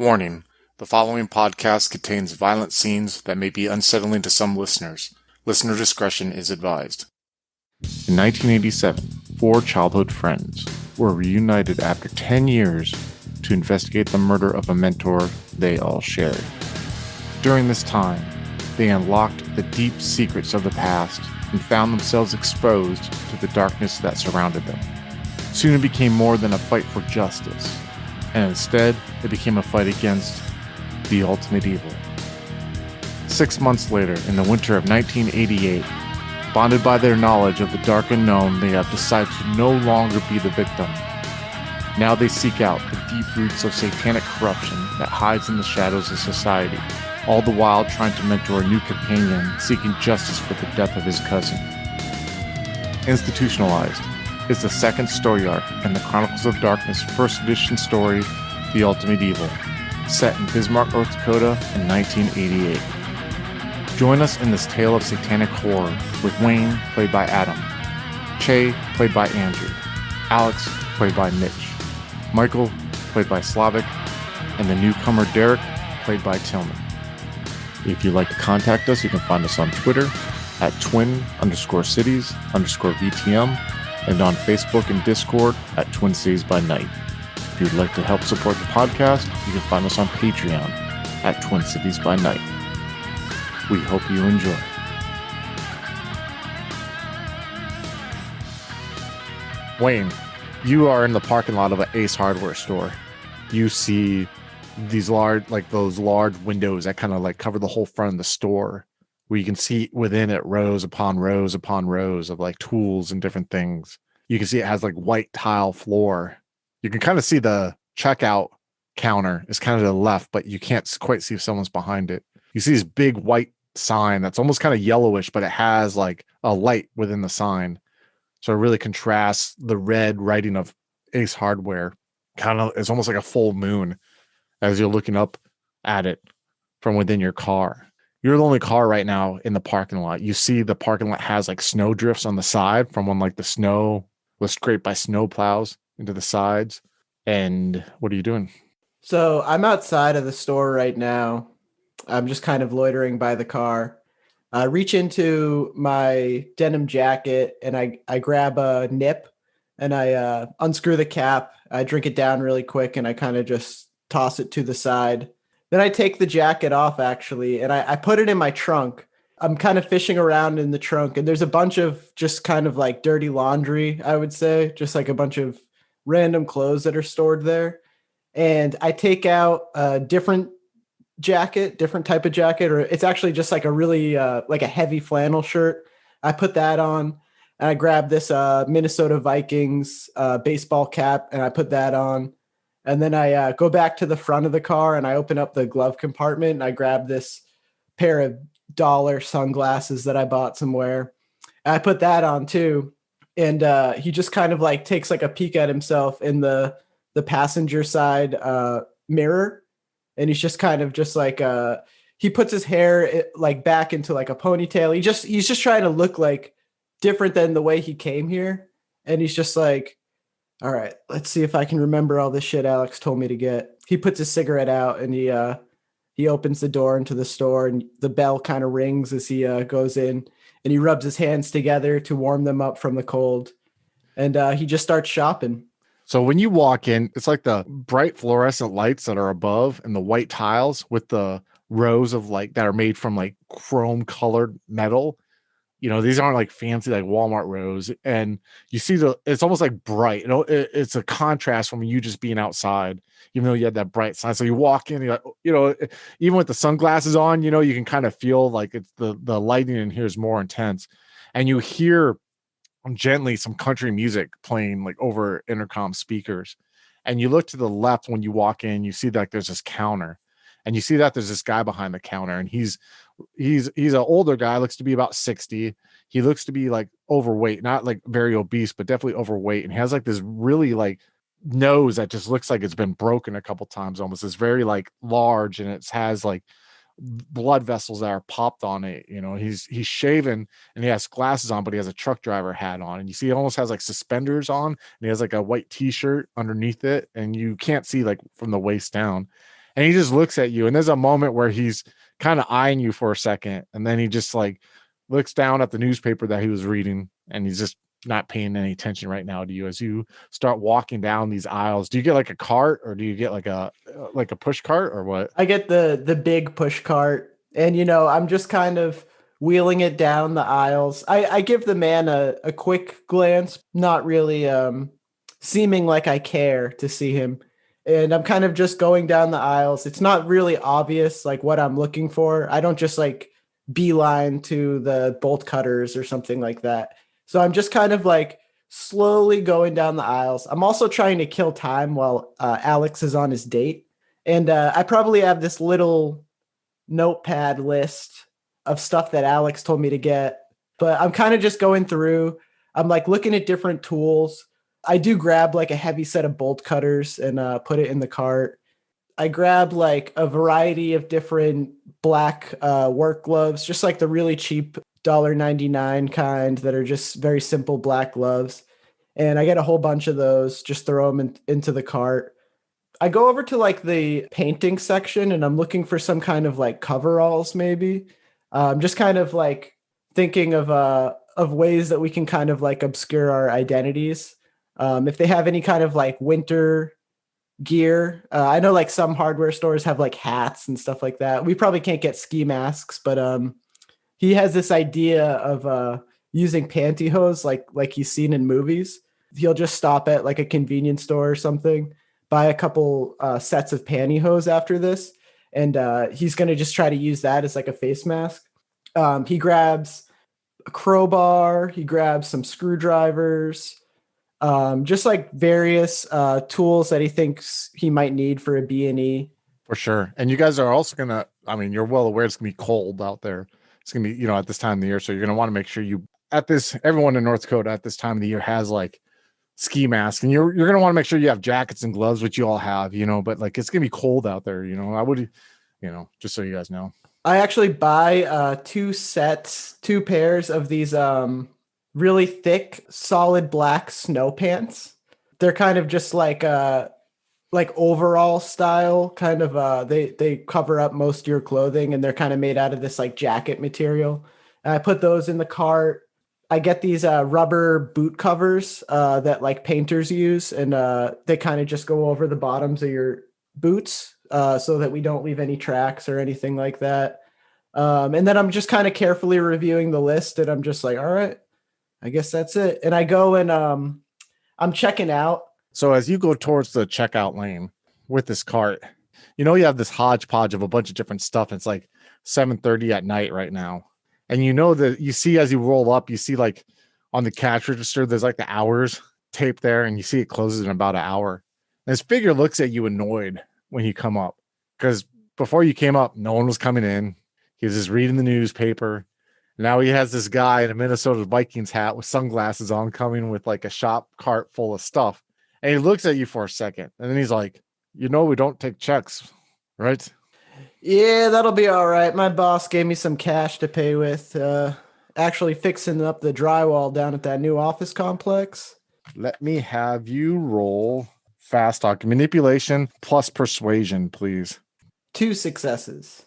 Warning: the following podcast contains violent scenes that may be unsettling to some listeners. Listener discretion is advised. In 1987, four childhood friends were reunited after 10 years to investigate the murder of a mentor they all shared. During this time, they unlocked the deep secrets of the past and found themselves exposed to the darkness that surrounded them. Soon it became more than a fight for justice, and instead it became a fight against the ultimate evil. 6 months later, in the winter of 1988, bonded by their knowledge of the dark unknown, they have decided to no longer be the victim. Now they seek out the deep roots of satanic corruption that hides in the shadows of society, all the while trying to mentor a new companion seeking justice for the death of his cousin. Institutionalized is the second story arc in the Chronicles of Darkness first edition story, The Ultimate Evil, set in Bismarck, North Dakota in 1988. Join us in this tale of satanic horror with Wayne, played by Adam, Che, played by Andrew, Alex, played by Mitch, Michael, played by Slavic, and the newcomer Derek, played by Tillman. If you'd like to contact us, you can find us on Twitter at twin_cities_VTM and on Facebook and Discord at Twin Cities by Night. If you'd like to help support the podcast, you can find us on Patreon at Twin Cities by Night. We hope you enjoy. Wayne, you are in the parking lot of an Ace Hardware store. You see these those large windows that kind of like cover the whole front of the store, where you can see within it rows upon rows upon rows of like tools and different things. You can see it has like white tile floor. You can kind of see the checkout counter is kind of to the left, but you can't quite see if someone's behind it. You see this big white sign that's almost kind of yellowish, but it has like a light within the sign. So it really contrasts the red writing of Ace Hardware. It's almost like a full moon as you're looking up at it from within your car. You're the only car right now in the parking lot. You see the parking lot has like snow drifts on the side from when like the snow was scraped by snow plows into the sides. And what are you doing? So I'm outside of the store right now. I'm just kind of loitering by the car. I reach into my denim jacket and I grab a nip and I unscrew the cap. I drink it down really quick and I kind of just toss it to the side. Then I take the jacket off actually and I put it in my trunk. I'm kind of fishing around in the trunk and there's a bunch of just kind of like dirty laundry, I would say, just like a bunch of random clothes that are stored there. And I take out a different type of jacket, or it's actually just like a really like a heavy flannel shirt. I put that on and I grab this Minnesota Vikings baseball cap and I put that on. And then I go back to the front of the car and I open up the glove compartment and I grab this pair of dollar sunglasses that I bought somewhere. And I put that on too. And he just kind of like takes like a peek at himself in the passenger side mirror. And he's just kind of just like he puts his hair like back into like a ponytail. He's just trying to look like different than the way he came here. And he's just like, all right, let's see if I can remember all this shit Alex told me to get. He puts his cigarette out and he opens the door into the store and the bell kind of rings as he goes in and he rubs his hands together to warm them up from the cold. And he just starts shopping. So when you walk in, it's like the bright fluorescent lights that are above and the white tiles with the rows of like that are made from like chrome colored metal. You know, these aren't like fancy like Walmart rows. And you see it's almost like bright. You know, it's a contrast from you just being outside, even though you had that bright sign. So you walk in, you're like, you know, even with the sunglasses on, you know, you can kind of feel like it's the lighting in here is more intense. And you hear gently some country music playing like over intercom speakers, and you look to the left when you walk in, you see that there's this counter, and you see that there's this guy behind the counter, and he's an older guy, looks to be about 60. He looks to be like overweight, not like very obese, but definitely overweight, and he has like this really like nose that just looks like it's been broken a couple times almost. It's very like large, and it has like blood vessels that are popped on it. You know, he's shaven and he has glasses on, but he has a truck driver hat on, and you see he almost has like suspenders on, and he has like a white t-shirt underneath it, and you can't see like from the waist down. And he just looks at you, and there's a moment where he's kind of eyeing you for a second, and then he just like looks down at the newspaper that he was reading, and he's just not paying any attention right now to you as you start walking down these aisles. Do you get like a cart, or do you get like a push cart, or what? I get the big push cart, and I'm just kind of wheeling it down the aisles. I give the man a quick glance, not really seeming like I care to see him. And I'm kind of just going down the aisles. It's not really obvious like what I'm looking for. I don't just like beeline to the bolt cutters or something like that. So I'm just kind of like slowly going down the aisles. I'm also trying to kill time while Alex is on his date. And I probably have this little notepad list of stuff that Alex told me to get, but I'm kind of just going through. I'm like looking at different tools. I do grab like a heavy set of bolt cutters and put it in the cart. I grab like a variety of different black work gloves, just like the really cheap $1.99 kind that are just very simple black gloves. And I get a whole bunch of those, just throw them into the cart. I go over to like the painting section and I'm looking for some kind of like coveralls, maybe. Just kind of like thinking of ways that we can kind of like obscure our identities. If they have any kind of like winter gear, I know like some hardware stores have like hats and stuff like that. We probably can't get ski masks, but he has this idea of using pantyhose like he's seen in movies. He'll just stop at like a convenience store or something, buy a couple sets of pantyhose after this, and he's going to just try to use that as like a face mask. He grabs a crowbar, he grabs some screwdrivers, just like various tools that he thinks he might need for a B&E. For sure. And you guys are also gonna, I mean, you're well aware it's gonna be cold out there. It's gonna be, at this time of the year. So you're gonna want to make sure everyone in North Dakota at this time of the year has like ski masks, and you're gonna want to make sure you have jackets and gloves, which you all have, but like it's gonna be cold out there, I would, just so you guys know. I actually buy two pairs of these really thick, solid black snow pants. They're kind of just like overall style, kind of they cover up most of your clothing, and they're kind of made out of this like jacket material. And I put those in the cart. I get these rubber boot covers that like painters use, and they kind of just go over the bottoms of your boots so that we don't leave any tracks or anything like that. And then I'm just kind of carefully reviewing the list, and I'm just like, all right, I guess that's it. And I go and I'm checking out. So as you go towards the checkout lane with this cart, you have this hodgepodge of a bunch of different stuff. It's like 7:30 at night right now. And that you see as you roll up, you see like on the cash register, there's like the hours taped there, and you see it closes in about an hour. And this figure looks at you annoyed when you come up, because before you came up, no one was coming in. He was just reading the newspaper. Now he has this guy in a Minnesota Vikings hat with sunglasses on coming with like a shop cart full of stuff. And he looks at you for a second, and then he's like, we don't take checks, right? Yeah, that'll be all right. My boss gave me some cash to pay with. Actually fixing up the drywall down at that new office complex. Let me have you roll fast talk manipulation plus persuasion, please. 2 successes.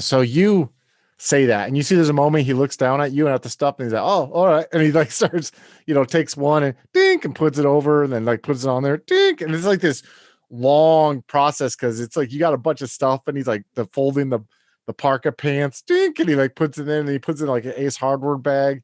So you say that, and you see there's a moment he looks down at you and at the stuff, and he's like, oh, all right. And he like starts, takes one and dink and puts it over, and then like puts it on there, dink. And it's like this long process, because it's like you got a bunch of stuff, and he's like folding the parka pants, dink, and he like puts it in, and he puts it in like an Ace Hardware bag.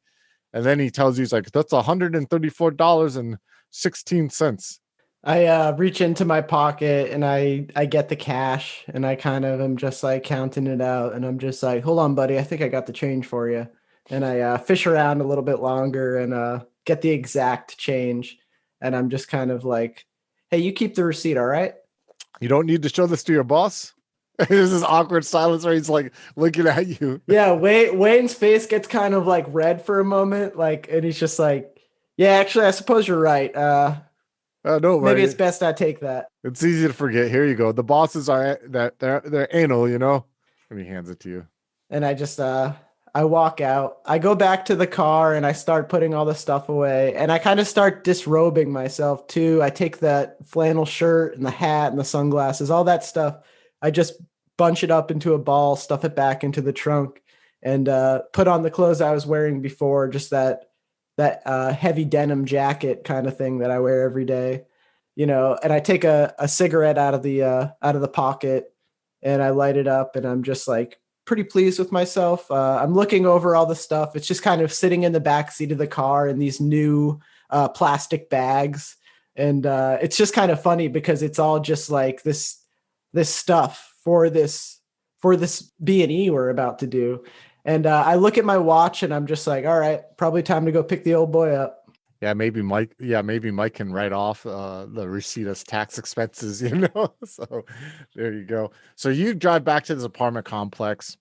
And then he tells you, he's like, that's $134.16. I reach into my pocket and I get the cash, and I kind of am just like counting it out, and I'm just like, hold on, buddy, I think I got the change for you. And I fish around a little bit longer and get the exact change. And I'm just kind of like, hey, you keep the receipt, all right? You don't need to show this to your boss. There's this awkward silence where he's like looking at you. Yeah, Wayne's face gets kind of like red for a moment, like, and he's just like, yeah, actually, I suppose you're right. No, maybe it's best I take that. It's easy to forget. Here you go. The bosses are they're anal, And he hands it to you. And I just I walk out. I go back to the car and I start putting all the stuff away. And I kind of start disrobing myself too. I take that flannel shirt and the hat and the sunglasses, all that stuff, I just bunch it up into a ball, stuff it back into the trunk, and put on the clothes I was wearing before, just that heavy denim jacket kind of thing that I wear every day, and I take a cigarette out of the pocket and I light it up, and I'm just like pretty pleased with myself. I'm looking over all the stuff. It's just kind of sitting in the back seat of the car in these new plastic bags. And it's just kind of funny because it's all just like this stuff for this B&E we're about to do. And I look at my watch and I'm just like, all right, probably time to go pick the old boy up. Yeah, maybe Mike can write off the receipt as tax expenses, So there you go. So you drive back to this apartment complex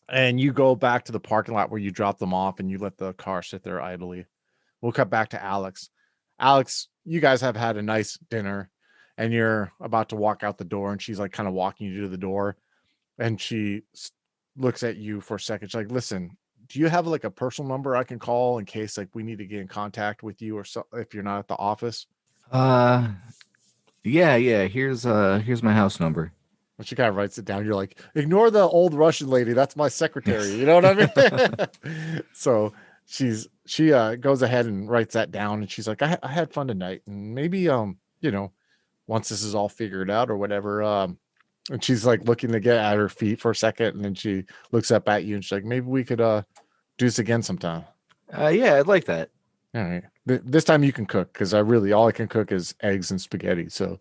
and you go back to the parking lot where you dropped them off and you let the car sit there idly. We'll cut back to Alex. Alex, you guys have had a nice dinner and you're about to walk out the door, and she's like kind of walking you to the door, and she looks at you for a second. She's like, listen, do you have like a personal number I can call in case like we need to get in contact with you, or so if you're not at the office? Yeah. Here's my house number. When she kind of writes it down, you're like, ignore the old Russian lady. That's my secretary. You know what I mean? So she goes ahead and writes that down, and she's like, I had fun tonight, and maybe once this is all figured out or whatever, and she's like looking to get at her feet for a second, and then she looks up at you and she's like, maybe we could do this again sometime. Yeah, I'd like that. All right. This time you can cook, because all I can cook is eggs and spaghetti. So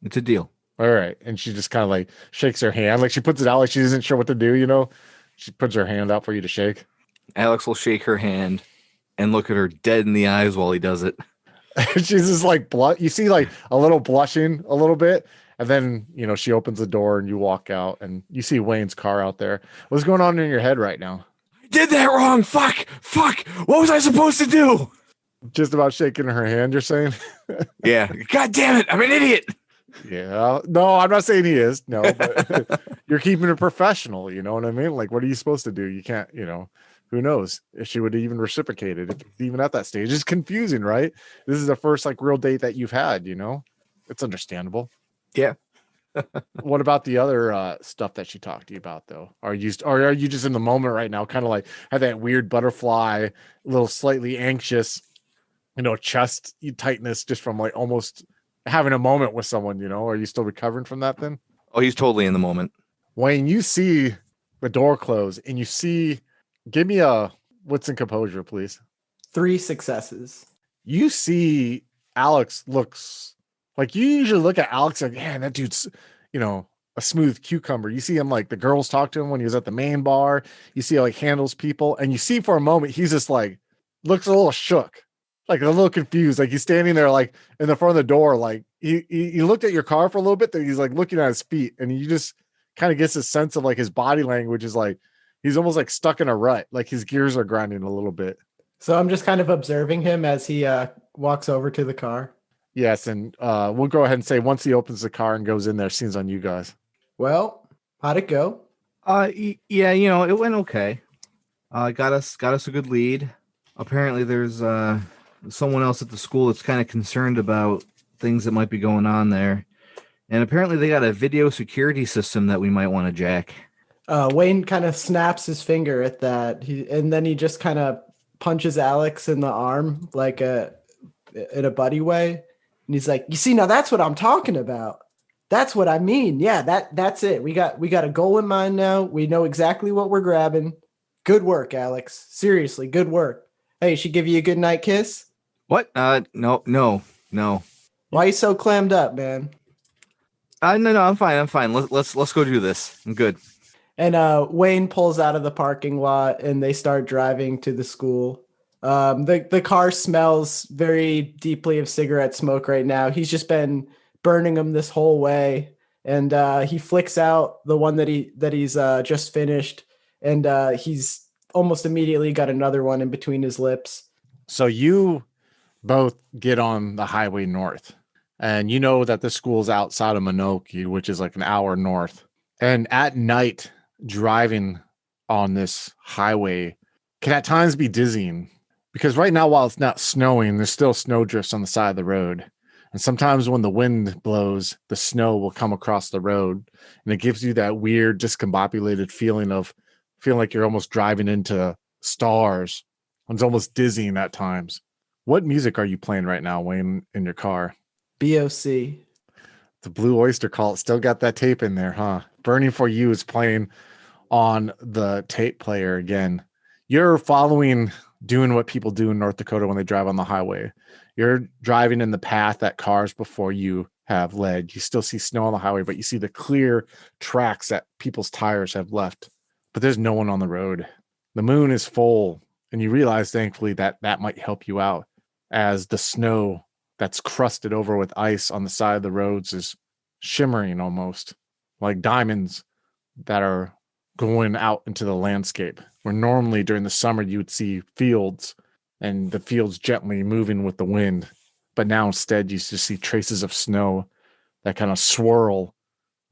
it's a deal. All right. And she just kind of like shakes her hand. Like she puts it out like she isn't sure what to do, She puts her hand out for you to shake. Alex will shake her hand and look at her dead in the eyes while he does it. She's just like, you see like a little blushing a little bit. And then, she opens the door and you walk out and you see Wayne's car out there. What's going on in your head right now? I did that wrong. Fuck. What was I supposed to do? Just about shaking her hand, you're saying? Yeah. God damn it. I'm an idiot. Yeah. No, I'm not saying he is. No, but you're keeping it professional. You know what I mean? Like, what are you supposed to do? You can't, who knows if she would even reciprocate it, even at that stage. It's confusing, right? This is the first like real date that you've had, It's understandable. Yeah. What about the other stuff that she talked to you about, though? Are you just in the moment right now, kind of like have that weird butterfly, a little slightly anxious, chest tightness just from like almost having a moment with someone, Are you still recovering from that then? Oh, he's totally in the moment. Wayne, you see the door close and you see, give me a wits and composure, please. 3 successes. You see Alex looks like, you usually look at Alex like, man, that dude's, a smooth cucumber. You see him like the girls talk to him when he was at the main bar. You see how he handles people. And you see for a moment, he's just like, looks a little shook, like a little confused. Like he's standing there like in the front of the door. Like he looked at your car for a little bit, then he's like looking at his feet, and you just kind of gets a sense of like his body language is like, he's almost like stuck in a rut. Like his gears are grinding a little bit. So I'm just kind of observing him as he walks over to the car. Yes. And we'll go ahead and say once he opens the car and goes in there, scene's on you guys. Well, how'd it go? Yeah, it went okay. Got us a good lead. Apparently there's someone else at the school that's kind of concerned about things that might be going on there. And apparently they got a video security system that we might want to jack. Wayne kind of snaps his finger at that. And then he just kind of punches Alex in the arm, like in a buddy way. And he's like, you see, now that's what I'm talking about. That's what I mean. Yeah, that's it. We got a goal in mind now. We know exactly what we're grabbing. Good work, Alex. Seriously, good work. Hey, she give you a good night kiss? What? No. Why are you so clammed up, man? No, I'm fine. Let's go do this. I'm good. And Wayne pulls out of the parking lot and they start driving to the school. The car smells very deeply of cigarette smoke right now. He's just been burning them this whole way. And he flicks out the one that he's just finished. And he's almost immediately got another one in between his lips. So you both get on the highway north, and you know that the school's outside of Minoki, which is like an hour north. And at night, driving on this highway can at times be dizzying, because right now, while it's not snowing, there's still snowdrifts on the side of the road. And sometimes when the wind blows, the snow will come across the road, and it gives you that weird, discombobulated feeling of feeling like you're almost driving into stars. It's almost dizzying at times. What music are you playing right now, Wayne, in your car? BOC. The Blue Oyster Cult still got that tape in there, huh? Burning for You is playing on the tape player again. You're doing what people do in North Dakota when they drive on the highway. You're driving in the path that cars before you have led. You still see snow on the highway, but you see the clear tracks that people's tires have left. But there's no one on the road. The moon is full, and you realize, thankfully, that might help you out as the snow that's crusted over with ice on the side of the roads is shimmering almost like diamonds that are going out into the landscape, where normally during the summer you would see fields and the fields gently moving with the wind. But now instead you just see traces of snow that kind of swirl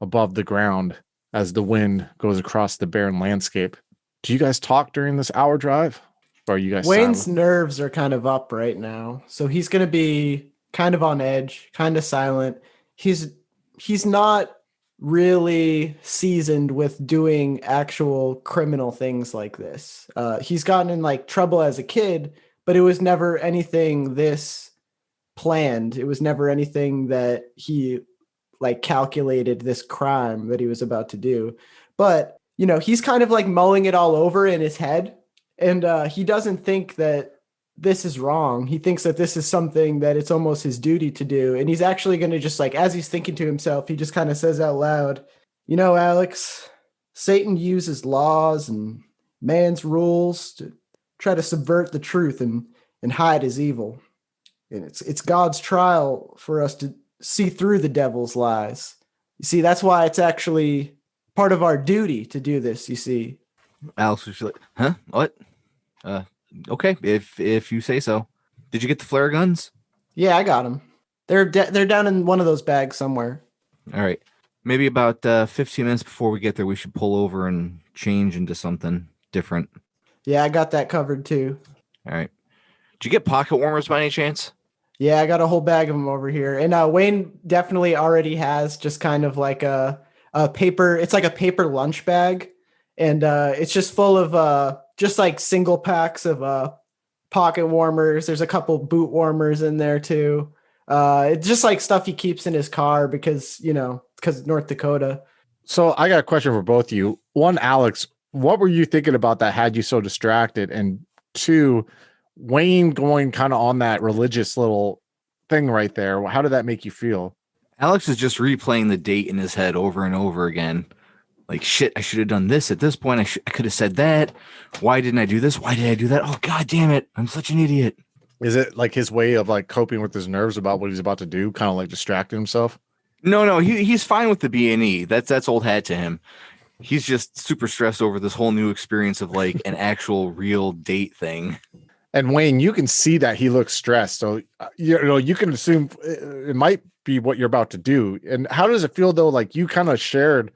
above the ground as the wind goes across the barren landscape. Do you guys talk during this hour drive? Or are you guys Wayne's silent? nerves are kind of up right now. So he's going to be kind of on edge, kind of silent. He's not really seasoned with doing actual criminal things like this. He's gotten in like trouble as a kid, but it was never anything this planned. It was never anything that he like calculated this crime that he was about to do. But, you know, he's kind of like mulling it all over in his head. And he doesn't think that this is wrong. He thinks that this is something that it's almost his duty to do. And he's actually going to just like, as he's thinking to himself, he just kind of says out loud, you know, Alex, Satan uses laws and man's rules to try to subvert the truth and hide his evil. And it's God's trial for us to see through the devil's lies. You see, that's why it's actually part of our duty to do this, you see. Alex was like, huh? What? Okay, if you say so. Did you get the flare guns? Yeah, I got them. They're down in one of those bags somewhere. All right. Maybe about 15 minutes before we get there, we should pull over and change into something different. Yeah, I got that covered too. All right. Did you get pocket warmers by any chance? Yeah, I got a whole bag of them over here. And Wayne definitely already has just kind of like a paper. It's like a paper lunch bag. And it's just full of just like single packs of pocket warmers. There's a couple boot warmers in there too. It's just like stuff he keeps in his car because North Dakota. So I got a question for both of you. One, Alex, what were you thinking about that had you so distracted? And two, Wayne going kind of on that religious little thing right there. How did that make you feel? Alex is just replaying the date in his head over and over again. Like, shit, I should have done this at this point. I could have said that. Why didn't I do this? Why did I do that? Oh, God damn it. I'm such an idiot. Is it like his way of like coping with his nerves about what he's about to do? Kind of like distracting himself? No, he's fine with the B&E. That's old hat to him. He's just super stressed over this whole new experience of like an actual real date thing. And Wayne, you can see that he looks stressed. So, you can assume it might be what you're about to do. And how does it feel though? Like you kind of shared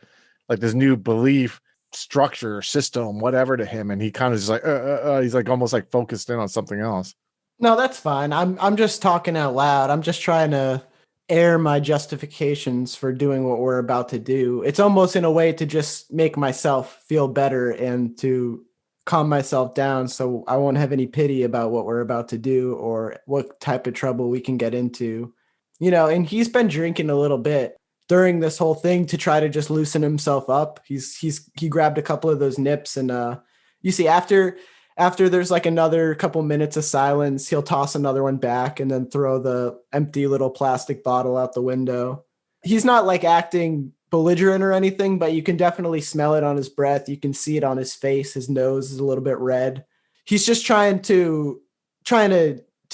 like this new belief structure system, whatever to him. And he kind of just like, he's like almost like focused in on something else. No, that's fine. I'm just talking out loud. I'm just trying to air my justifications for doing what we're about to do. It's almost in a way to just make myself feel better and to calm myself down so I won't have any pity about what we're about to do or what type of trouble we can get into. And he's been drinking a little bit during this whole thing to try to just loosen himself up. He grabbed a couple of those nips and you see after there's like another couple minutes of silence, he'll toss another one back and then throw the empty little plastic bottle out the window. He's not like acting belligerent or anything, but you can definitely smell it on his breath. You can see it on his face. His nose is a little bit red. He's just trying to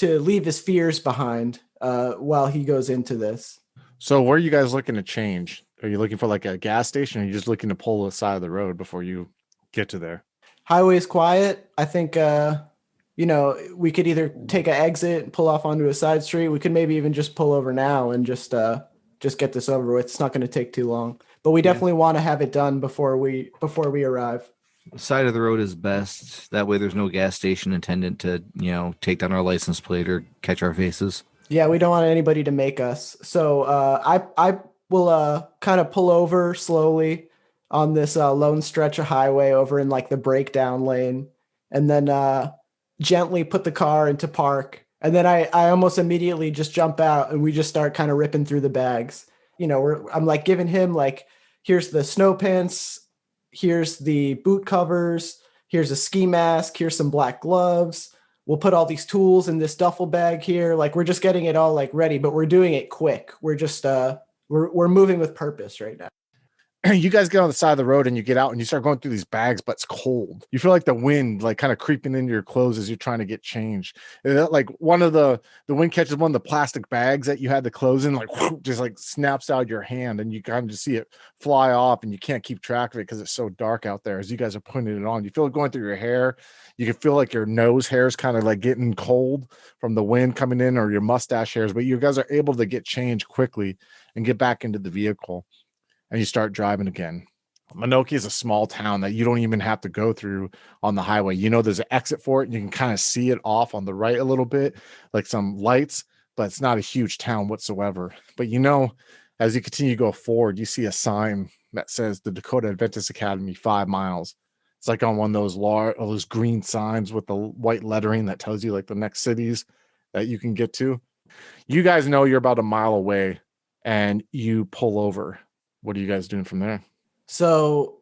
leave his fears behind while he goes into this. So where are you guys looking to change? Are you looking for like a gas station or are you just looking to pull the side of the road before you get to there? Highway's quiet. I think, we could either take an exit and pull off onto a side street. We could maybe even just pull over now and just get this over with. It's not going to take too long, but we definitely want to have it done before we arrive. The side of the road is best. That way there's no gas station attendant to, take down our license plate or catch our faces. Yeah, we don't want anybody to make us. So I will kind of pull over slowly on this lone stretch of highway over in like the breakdown lane, and then gently put the car into park. And then I almost immediately just jump out and we just start kind of ripping through the bags. I'm like giving him like, here's the snow pants, here's the boot covers, here's a ski mask, here's some black gloves. We'll put all these tools in this duffel bag here. Like we're just getting it all like ready, but we're doing it quick. We're just we're moving with purpose right now. You guys get on the side of the road and you get out and you start going through these bags, but it's cold. You feel like the wind like kind of creeping into your clothes as you're trying to get changed. Like one of the wind catches one of the plastic bags that you had the clothes in, like just like snaps out of your hand, and you kind of just see it fly off, and you can't keep track of it because it's so dark out there as you guys are putting it on. You feel it going through your hair. You can feel like your nose hairs kind of like getting cold from the wind coming in, or your mustache hairs, but you guys are able to get changed quickly and get back into the vehicle. And you start driving again. Minoki is a small town that you don't even have to go through on the highway. There's an exit for it, and you can kind of see it off on the right a little bit, like some lights, but it's not a huge town whatsoever. But as you continue to go forward, you see a sign that says the Dakota Adventist Academy 5 miles. It's like on one of those green signs with the white lettering that tells you like the next cities that you can get to. You guys know you're about a mile away, and you pull over. What are you guys doing from there? So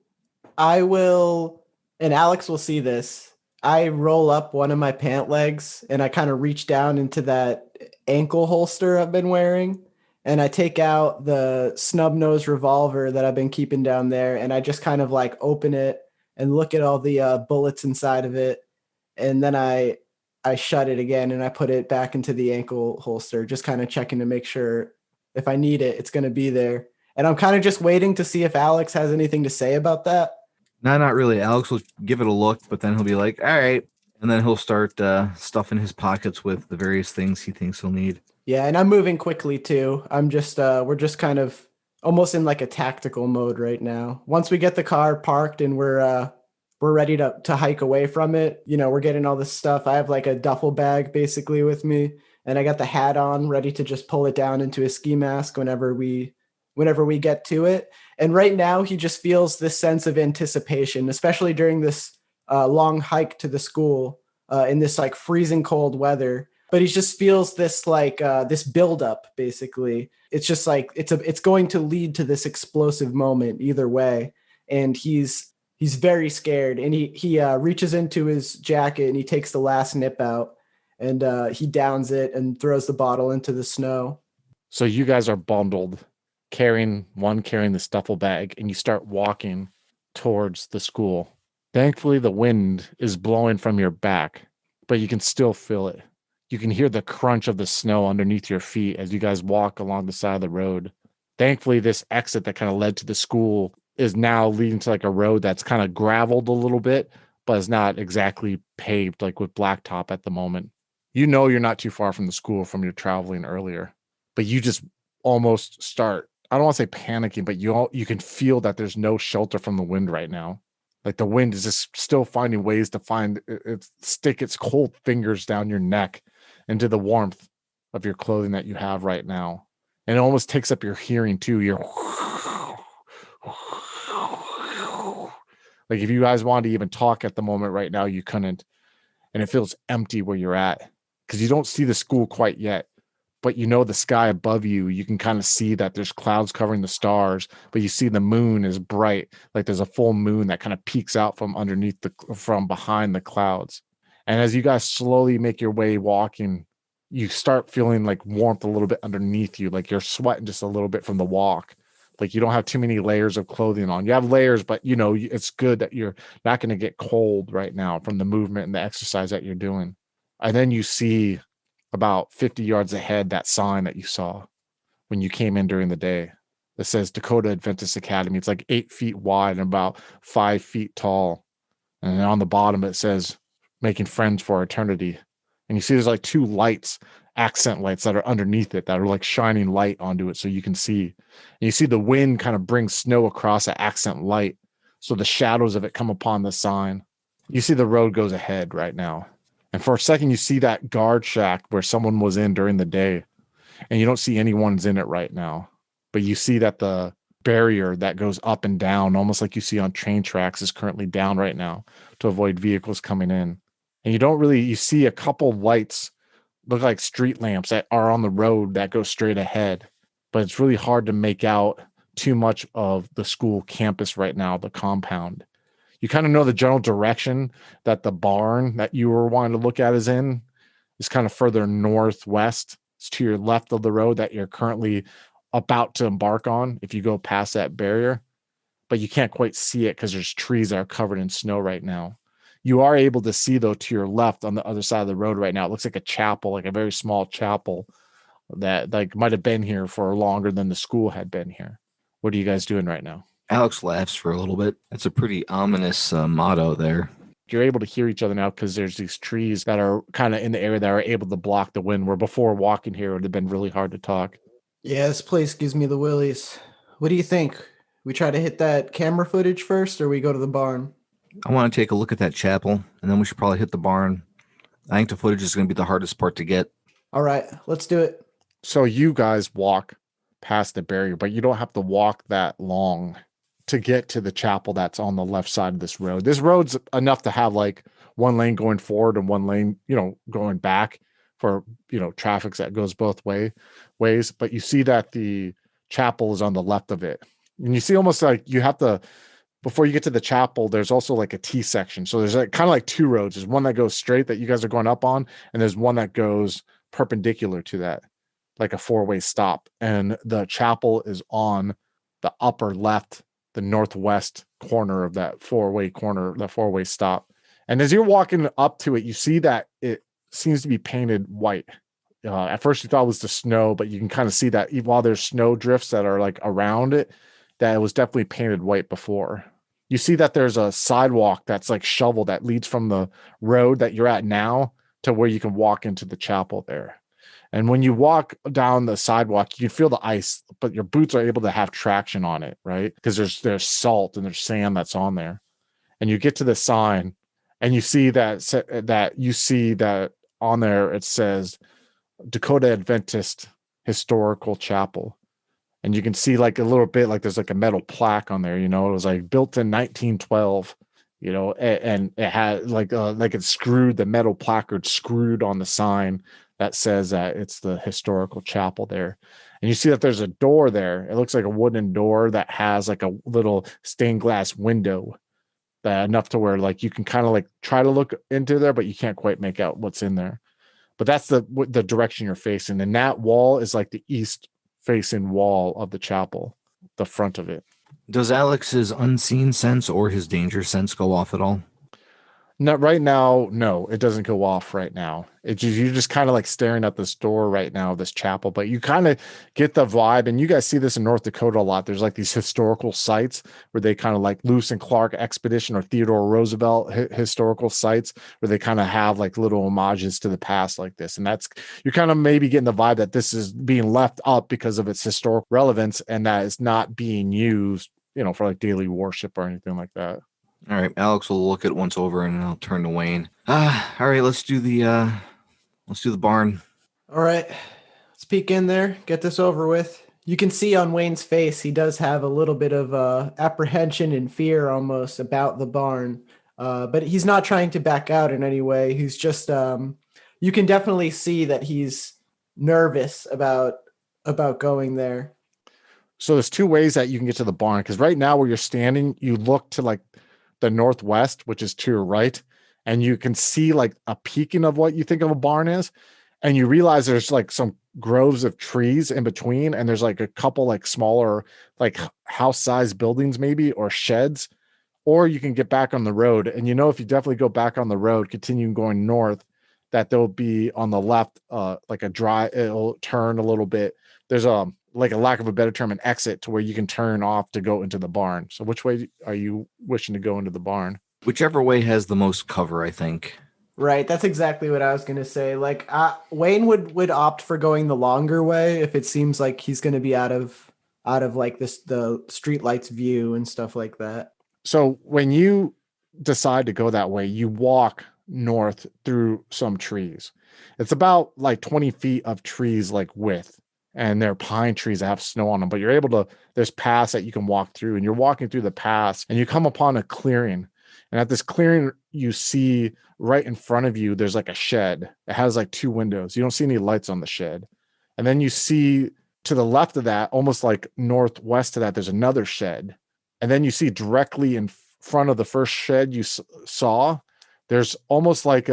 I will, and Alex will see this. I roll up one of my pant legs and I kind of reach down into that ankle holster I've been wearing. And I take out the snub nose revolver that I've been keeping down there. And I just kind of like open it and look at all the bullets inside of it. And then I shut it again and I put it back into the ankle holster, just kind of checking to make sure if I need it, it's going to be there. And I'm kind of just waiting to see if Alex has anything to say about that. No, not really. Alex will give it a look, but then he'll be like, all right. And then he'll start stuffing his pockets with the various things he thinks he'll need. Yeah, and I'm moving quickly too. We're just kind of almost in like a tactical mode right now. Once we get the car parked and we're ready to hike away from it, we're getting all this stuff. I have like a duffel bag basically with me, and I got the hat on ready to just pull it down into a ski mask whenever we get to it. And right now he just feels this sense of anticipation, especially during this long hike to the school in this like freezing cold weather. But he just feels this like this buildup basically. It's just like it's going to lead to this explosive moment either way. And he's very scared, and he reaches into his jacket and he takes the last nip out, and he downs it and throws the bottle into the snow. So you guys are bundled, carrying the duffel bag, and you start walking towards the school. Thankfully, the wind is blowing from your back, but you can still feel it. You can hear the crunch of the snow underneath your feet as you guys walk along the side of the road. Thankfully, this exit that kind of led to the school is now leading to like a road that's kind of graveled a little bit, but is not exactly paved like with blacktop at the moment. You're not too far from the school from your traveling earlier, but you just almost start, I don't want to say panicking, but you can feel that there's no shelter from the wind right now. Like the wind is just still finding ways to stick its cold fingers down your neck into the warmth of your clothing that you have right now. And it almost takes up your hearing too. You're like, if you guys wanted to even talk at the moment right now, you couldn't. And it feels empty where you're at because you don't see the school quite yet. But the sky above you, you can kind of see that there's clouds covering the stars, but you see the moon is bright, like there's a full moon that kind of peeks out from behind the clouds. And as you guys slowly make your way walking, you start feeling like warmth a little bit underneath you, like you're sweating just a little bit from the walk. Like you don't have too many layers of clothing on. You have layers, but it's good that you're not going to get cold right now from the movement and the exercise that you're doing. And then you see about 50 yards ahead that sign that you saw when you came in during the day that says Dakota Adventist Academy. It's like 8 feet wide and about 5 feet tall. And then on the bottom it says making friends for eternity. And you see there's like 2 lights, accent lights that are underneath it that are like shining light onto it so you can see. And you see the wind kind of bring snow across that accent light. So the shadows of it come upon the sign. You see the road goes ahead right now. And for a second, you see that guard shack where someone was in during the day. and you don't see anyone's in it right now. But you see that the barrier that goes up and down, almost like you see on train tracks, is currently down right now to avoid vehicles coming in. And you see a couple lights look like street lamps that are on the road that go straight ahead, but it's really hard to make out too much of the school campus right now, the compound. You kind of know the general direction that the barn that you were wanting to look at is in. Is kind of further northwest. It's to your left of the road that you're currently about to embark on if you go past that barrier, but you can't quite see it because there's trees that are covered in snow right now. You are able to see, though, to your left on the other side of the road right now, it looks like a chapel, like a very small chapel that like might have been here for longer than the school had been here. What are you guys doing right now? Alex laughs for a little bit. That's a pretty ominous motto there. You're able to hear each other now because there's these trees that are kind of in the area that are able to block the wind, where before walking here it would have been really hard to talk. Yeah, this place gives me the willies. What do you think? We try to hit that camera footage first, or we go to the barn? I want to take a look at that chapel, and then we should probably hit the barn. I think the footage is going to be the hardest part to get. All right, let's do it. So you guys walk past the barrier, but you don't have to walk that long to get to the chapel that's on the left side of this road. This road's enough to have like one lane going forward and one lane, going back for, traffic that goes both ways. But you see that the chapel is on the left of it. And you see almost like you have to, before you get to the chapel, there's also like a T section. So there's like kind of like two roads. There's one that goes straight that you guys are going up on, and there's one that goes perpendicular to that, like a four-way stop. And the chapel is on the upper left, the northwest corner of that four-way stop. And as you're walking up to it, you see that it seems to be painted white. At first you thought it was the snow, but you can kind of see that even while there's snow drifts that are like around it, that it was definitely painted white before. You see that there's a sidewalk that's like shoveled that leads from the road that you're at now to where you can walk into the chapel there. And when you walk down the sidewalk, you can feel the ice, but your boots are able to have traction on it, right? Because there's salt and there's sand that's on there. And you get to the sign, and you see that on there it says Dakota Adventist Historical Chapel. And you can see like a little bit like there's like a metal plaque on there, it was like built in 1912, and it had like it's screwed, the metal placard screwed on the sign that says that it's the historical chapel there. And you see that there's a door there. It looks like a wooden door that has like a little stained glass window, that enough to where like you can kind of like try to look into there, but you can't quite make out what's in there. But that's the direction you're facing. And that wall is like the east facing wall of the chapel, the front of it. Does Alex's unseen sense or his danger sense go off at all? Not right now. No, it doesn't go off right now. You're just kind of like staring at this door right now, this chapel, but you kind of get the vibe. And you guys see this in North Dakota a lot. There's like these historical sites where they kind of like Lewis and Clark expedition or Theodore Roosevelt historical sites where they kind of have like little homages to the past like this. And you're kind of maybe getting the vibe that this is being left up because of its historical relevance and that it's not being used, for like daily worship or anything like that. All right, Alex will look it once over, and I'll turn to Wayne. All right, let's do the barn. All right, let's peek in there, get this over with. You can see on Wayne's face, he does have a little bit of apprehension and fear almost about the barn, but he's not trying to back out in any way. He's just, you can definitely see that he's nervous about going there. So there's two ways that you can get to the barn, because right now where you're standing, you look to like the northwest, which is to your right, and you can see like a peeking of what you think of a barn is, and you realize there's like some groves of trees in between, and there's like a couple like smaller like house-sized buildings maybe, or sheds, or you can get back on the road. And if you definitely go back on the road, continue going north, that there'll be on the left like it'll turn a little bit. There's like a lack of a better term, an exit to where you can turn off to go into the barn. So which way are you wishing to go into the barn? Whichever way has the most cover, I think. Right. That's exactly what I was going to say. Like Wayne would opt for going the longer way if it seems like he's going to be out of like the street lights view and stuff like that. So when you decide to go that way, you walk north through some trees. It's about like 20 feet of trees like width. and there are pine trees that have snow on them, but you're able to, there's paths that you can walk through, and you're walking through the paths and you come upon a clearing. And at this clearing, you see right in front of you, there's like a shed. It has like 2 windows. You don't see any lights on the shed. And then you see to the left of that, almost like northwest of that, there's another shed. And then you see directly in front of the first shed you saw, there's almost like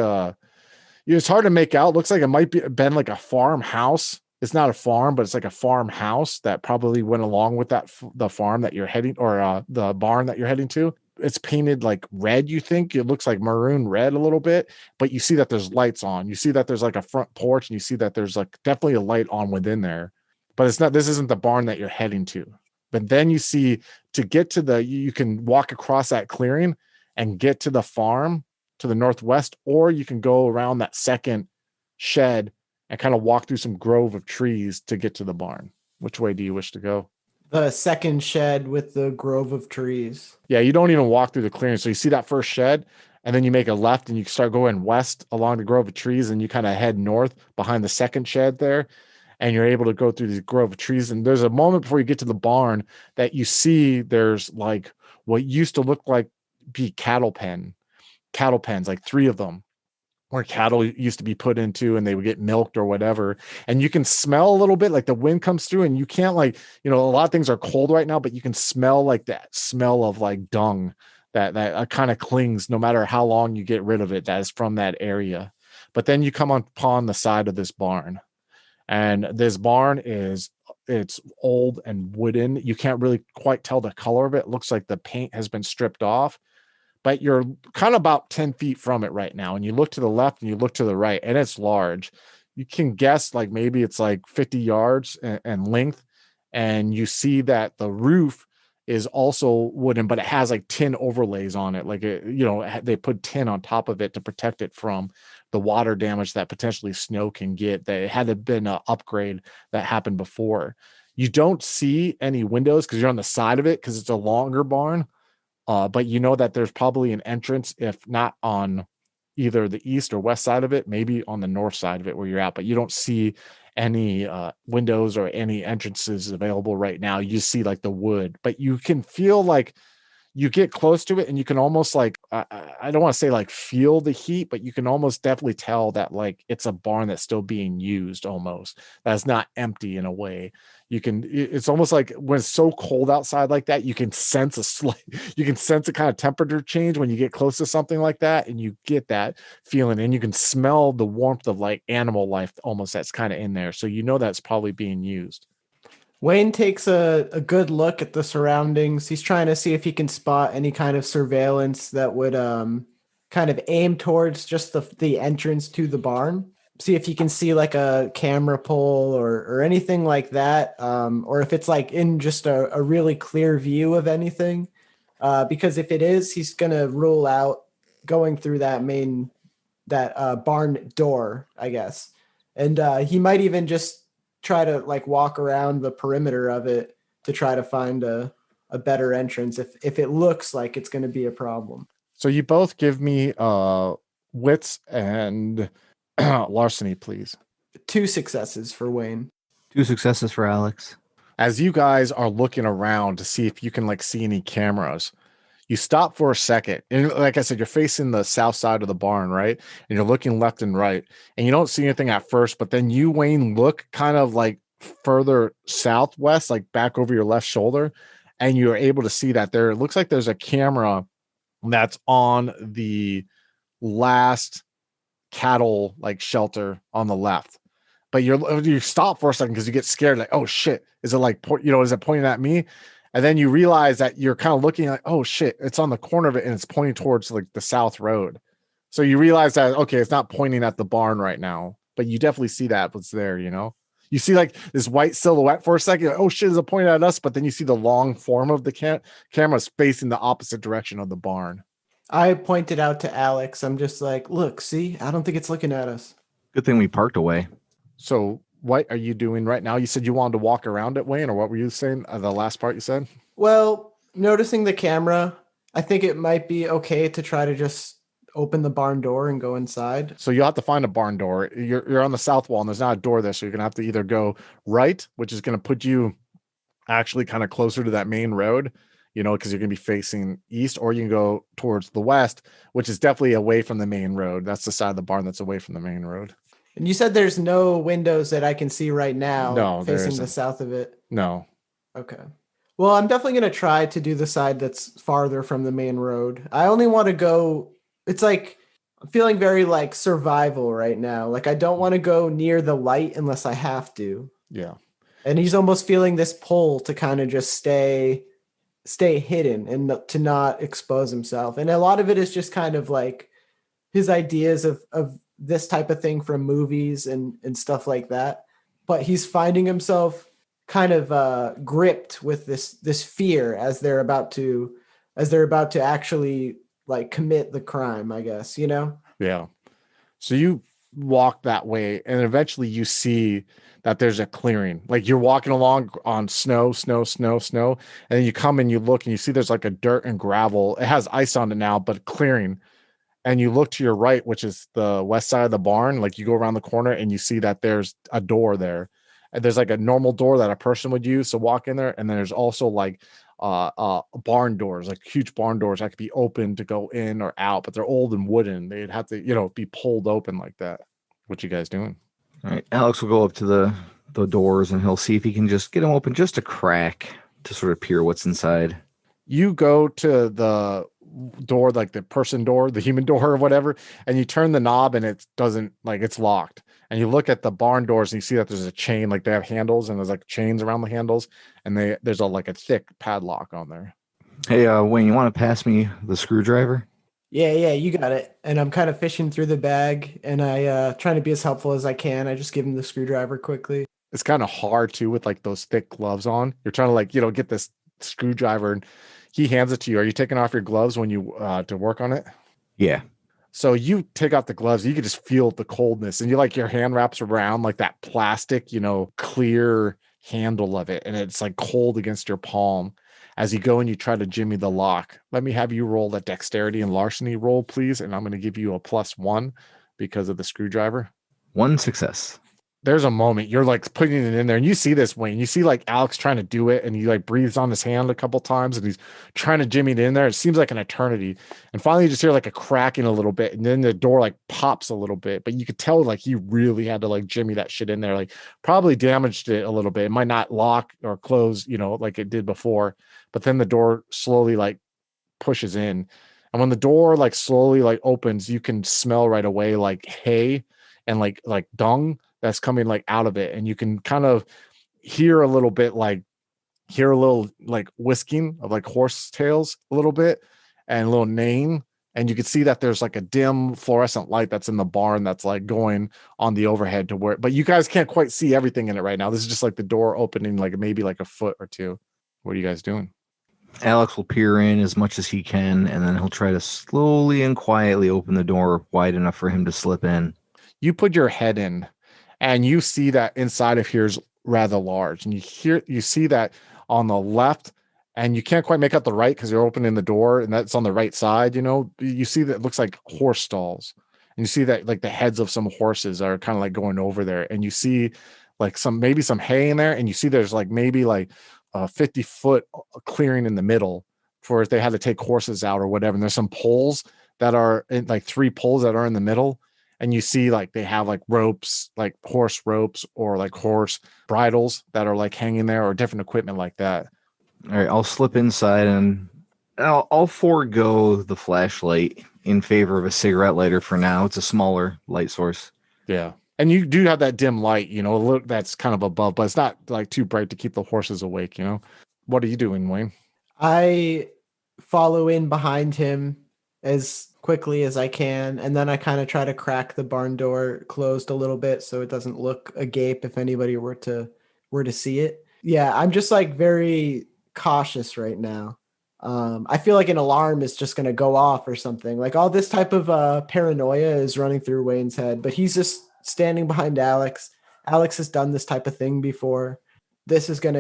it's hard to make out. It looks like it might be been like a farmhouse. It's not a farm, but it's like a farmhouse that probably went along with that, the farm that you're heading, or the barn that you're heading to. It's painted like red. You think it looks like maroon red a little bit, but you see that there's lights on. You see that there's like a front porch, and you see that there's like definitely a light on within there, but it's not, this isn't the barn that you're heading to. But then you see, to get to you can walk across that clearing and get to the farm to the northwest, or you can go around that second shed and kind of walk through some grove of trees to get to the barn. Which way do you wish to go? The second shed with the grove of trees. Yeah, you don't even walk through the clearing. So you see that first shed, and then you make a left and you start going west along the grove of trees, and you kind of head north behind the second shed there, and you're able to go through these grove of trees. And there's a moment before you get to the barn that you see there's like what used to look like be cattle pens, like 3 of them, where cattle used to be put into and they would get milked or whatever. And you can smell a little bit, like the wind comes through, and you can't, like, a lot of things are cold right now, but you can smell like that smell of like dung that kind of clings no matter how long you get rid of it, that is from that area. But then you come upon the side of this barn, and this barn it's old and wooden. You can't really quite tell the color of it. It looks like the paint has been stripped off, but you're kind of about 10 feet from it right now. And you look to the left and you look to the right, and it's large. You can guess like maybe it's like 50 yards in length. And you see that the roof is also wooden, but it has like tin overlays on it. Like, they put tin on top of it to protect it from the water damage that potentially snow can get. That it had been an upgrade that happened before. You don't see any windows because you're on the side of it, because it's a longer barn. But you know that there's probably an entrance, if not on either the east or west side of it, maybe on the north side of it where you're at, but you don't see any windows or any entrances available right now. You see like the wood, but you can feel like you get close to it and you can almost like, I don't want to say like feel the heat, but you can almost definitely tell that like it's a barn that's still being used, almost, that's not empty in a way. It's almost like when it's so cold outside like that, you can sense a kind of temperature change when you get close to something like that, and you get that feeling, and you can smell the warmth of like animal life almost that's kind of in there. So that's probably being used. Wayne takes a good look at the surroundings. He's trying to see if he can spot any kind of surveillance that would kind of aim towards just the entrance to the barn. See if he can see like a camera pole or anything like that, or if it's like in just a really clear view of anything. Because if it is, he's gonna rule out going through that barn door, I guess. And he might even just try to like walk around the perimeter of it to try to find a better entrance if it looks like it's going to be a problem. So you both give me wits and larceny, please. 2 successes for Wayne. 2 successes for Alex. As you guys are looking around to see if you can like see any cameras, you stop for a second. And like I said, you're facing the south side of the barn, right? And you're looking left and right, and you don't see anything at first, but then you, Wayne, look kind of like further southwest, like back over your left shoulder, and you're able to see that it looks like there's a camera that's on the last cattle like shelter on the left. But you stop for a second because you get scared, like, oh shit, is it like, is it pointing at me? And then you realize that you're kind of looking like, oh shit, it's on the corner of it and it's pointing towards like the south road. So you realize that, okay, it's not pointing at the barn right now, but you definitely see that what's there, You see like this white silhouette for a second, like, oh shit, is it pointing at us? But then you see the long form of the camera facing the opposite direction of the barn. I pointed out to Alex, I'm just like, look, see, I don't think it's looking at us. Good thing we parked away. So what are you doing right now? You said you wanted to walk around it, Wayne, or what were you saying? The last part you said? Well, noticing the camera, I think it might be okay to try to just open the barn door and go inside? So you'll have to find a barn door. You're on the south wall and there's not a door there. So you're going to have to either go right, which is going to put you actually kind of closer to that main road, because you're going to be facing east, or you can go towards the west, which is definitely away from the main road. That's the side of the barn that's away from the main road. And you said there's no windows that I can see right now No, there facing the isn't. south of it. No. Okay. Well, I'm definitely going to try to do the side that's farther from the main road. I only want to go, it's like, I'm feeling very like survival right now. Like I don't want to go near the light unless I have to. Yeah. And he's almost feeling this pull to kind of just stay hidden and to not expose himself. And a lot of it is just kind of like his ideas of this type of thing from movies and stuff like that. But he's finding himself kind of gripped with this fear as they're about to actually like commit the crime, I guess, Yeah. So you walk that way and eventually you see that there's a clearing. Like you're walking along on snow, and then you come and you look and you see there's like a dirt and gravel. It has ice on it now, but clearing. And you look to your right, which is the west side of the barn. Like you go around the corner and you see that there's a door there. And there's like a normal door that a person would use to walk in there. And then there's also like barn doors, like huge barn doors that could be open to go in or out, but they're old and wooden. They'd have to, be pulled open like that. What you guys doing? All right, Alex will go up to the doors and he'll see if he can just get them open just a crack to sort of peer what's inside. You go to the door, like the person door, the human door or whatever, and you turn the knob and it doesn't, like, it's locked. And you look at the barn doors and you see that there's a chain, like they have handles and there's like chains around the handles, and there's a thick padlock on there. Hey, Wayne, you want to pass me the screwdriver? Yeah, you got it. And I'm kind of fishing through the bag and I trying to be as helpful as I can. I just give him the screwdriver quickly. It's kind of hard too with like those thick gloves on. You're trying to like, get this screwdriver and he hands it to you. Are you taking off your gloves when you to work on it? Yeah. So you take off the gloves, you can just feel the coldness and you like your hand wraps around like that plastic, clear handle of it. And it's like cold against your palm as you go and you try to jimmy the lock. Let me have you roll that dexterity and larceny roll, please. And I'm going to give you a +1 because of the screwdriver. 1 success. There's a moment you're like putting it in there and you see this, Wayne, you see like Alex trying to do it and he like breathes on his hand a couple times and he's trying to jimmy it in there. It seems like an eternity. And finally you just hear like a cracking a little bit and then the door like pops a little bit, but you could tell like he really had to like jimmy that shit in there, like probably damaged it a little bit. It might not lock or close, like it did before, but then the door slowly like pushes in. And when the door like slowly like opens, you can smell right away like hay and like dung that's coming like out of it, and you can kind of hear a little like whisking of like horse tails a little bit and a little neighing, and you can see that there's like a dim fluorescent light that's in the barn that's like going on the overhead to where, but you guys can't quite see everything in it right now. This is just like the door opening like maybe like a foot or two. What are you guys doing? Alex will peer in as much as he can, and then he'll try to slowly and quietly open the door wide enough for him to slip in. You put your head in and you see that inside of here is rather large, and you see that on the left, and you can't quite make out the right because you're opening the door and that's on the right side. You see that it looks like horse stalls, and you see that like the heads of some horses are kind of like going over there, and you see like maybe some hay in there, and you see there's like maybe like a 50-foot clearing in the middle for if they had to take horses out or whatever. And there's some poles that are in, like 3 poles that are in the middle. And you see like they have like ropes, like horse ropes or like horse bridles that are like hanging there or different equipment like that. All right, I'll slip inside and I'll forego the flashlight in favor of a cigarette lighter for now. It's a smaller light source. Yeah. And you do have that dim light, look, that's kind of above, but it's not like too bright to keep the horses awake, What are you doing, Wayne? I follow in behind him as quickly as I can, and then I kind of try to crack the barn door closed a little bit so it doesn't look agape if anybody were to see it. Yeah, I'm just like very cautious right now. I feel like an alarm is just going to go off or something. Like all this type of paranoia is running through Wayne's head, but he's just standing behind Alex. Alex has done this type of thing before. This is going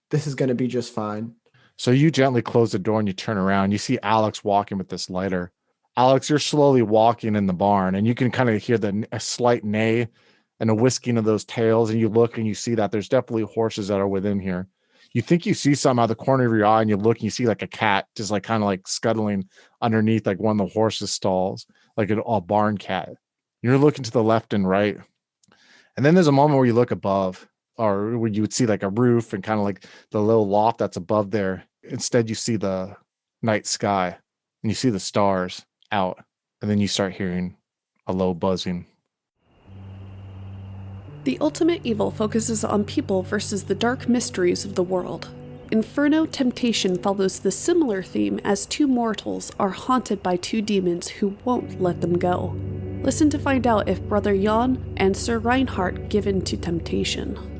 to be just fine. So you gently close the door and you turn around. You see Alex walking with this lighter. Alex, you're slowly walking in the barn, and you can kind of hear a slight neigh and a whisking of those tails, and you look and you see that there's definitely horses that are within here. You think you see something out of the corner of your eye, and you look and you see like a cat just like kind of like scuttling underneath like one of the horses' stalls, like a barn cat. You're looking to the left and right. And then there's a moment where you look above, or where you would see like a roof and kind of like the little loft that's above there. Instead, you see the night sky and you see the stars out. And then you start hearing a low buzzing. The ultimate evil focuses on people versus the dark mysteries of the world. Inferno Temptation follows the similar theme as two mortals are haunted by two demons who won't let them go. Listen to find out if Brother Jan and Sir Reinhardt give in to temptation.